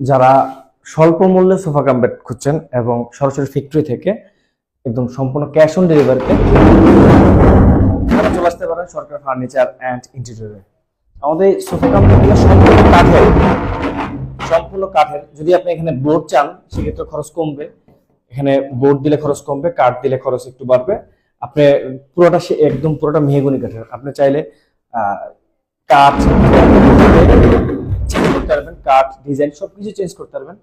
যারা স্বল্প মূল্যে সোফা কাম বেড খুঁজছেন এবং সরাসরি ফ্যাক্টরি থেকে একদম সম্পূর্ণ ক্যাশ অন ডেলিভারিতে তারা চলে আসতে পারেন সরকার ফার্নিচার অ্যান্ড ইন্টেরিয়রে। আমাদের সোফা কাম বেডগুলো সম্পূর্ণ কাঠের। যদি আপনি এখানে বোর্ড চান সেক্ষেত্রে খরচ কমবে, এখানে বোর্ড দিলে খরচ কমবে, কাঠ দিলে খরচ একটু বাড়বে। আপনি পুরোটা মেহগনি কাঠের। আপনি চাইলে কাঠ চেঞ্জ করতে পারবেন, কাঠ ডিজাইন সবকিছু চেঞ্জ করতে পারবেন।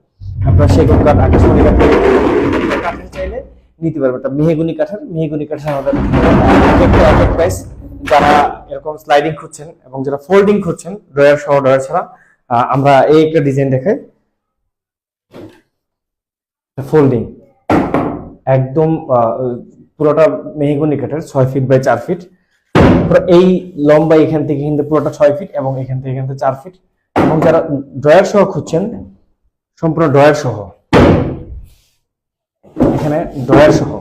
আপনার সেগুন কাঠ, আকাশমণি কাঠ কাঠের চাইলে নিতে পারবেন। মেহগনি কাঠের আমাদের এক প্রাইস। যারা এরকম স্লাইডিং খুঁজছেন এবং যারা ফোল্ডিং খুঁজছেন ড্রয়ার সহ ড্রয়ার ছাড়া, আমরা এই একটা ডিজাইন দেখাই। ফোল্ডিং একদম পুরোটা মেহগনি কাঠের, 6 ফিট বাই 4 ফিট। এই লম্বা এখান থেকে কিন্তু পুরোটা 6 ফিট এবং এখান থেকে 4 ফিট। এবং যারা ড্রয়ার সহ খুঁজছেন, সম্পূর্ণ ড্রয়ার সহ, এখানে ড্রয়ার সহ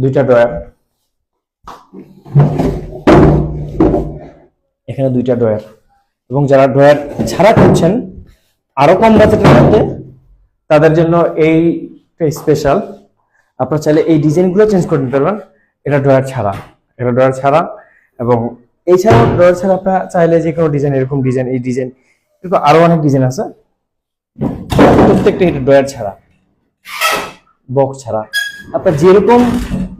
দুইটা ড্রয়ার, এখানে দুইটা ড্রয়ার। এবং যারা ড্রয়ার ছাড়া খুঁজছেন আরো কম বাজেটের মধ্যে, তাদের জন্য এই স্পেশাল। আপনারা চাইলে এই ডিজাইনগুলো চেঞ্জ করে নিতে পারবেন। এটা ড্রয়ার ছাড়া, এবং এছাড়াও ড্রয়ার ছাড়া আপনারা চাইলে যে কোনো ডিজাইন, এরকম ডিজাইন, এই ডিজাইন, কিন্তু আরো অনেক ডিজাইন আছে। প্রত্যেকটা এটা ড্রয়ার ছাড়া, বক্স ছাড়া, আপনার যেরকম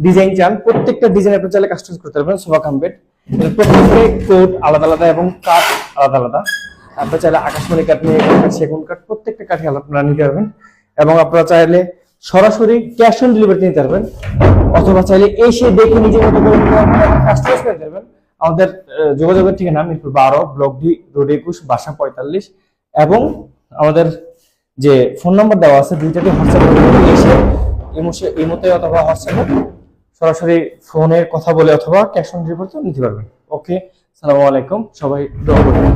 ডিজাইন চান প্রত্যেকটা ডিজাইন আপনি চাইলে কাস্টমাইজ করতে পারবেন। সোফা কাম বেড প্রত্যেকটা কোড আলাদা আলাদা এবং কাঠ আলাদা আলাদা। আপনারা চাইলে আকাশমণি কাঠ, সেগুন কাঠ, প্রত্যেকটা কাঠে আপনারা নিতে পারবেন। এবং আপনারা চাইলে সরাসরি ক্যাশ অন ডেলিভারি নিতে পারবেন, অথবা চাইলে এসে দেখে নিজের মতো করে কাস্টমাইজ করে দেবেন। আমাদের যোগাযোগের ঠিকানা মিরপুর 12, ব্লক ডি, রোড 21, বাসা 45। এবং আমাদের যে ফোন নাম্বার দেওয়া আছে দুইটাতে হোয়াটসঅ্যাপ এসে ইমোতে অথবা হোয়াটসঅ্যাপে সরাসরি ফোনের কথা বলে অথবা ক্যাশ অন ডেলিভারি নিতে পারবেন। ওকে, আসসালামু আলাইকুম, সবাই দোয়া করবেন।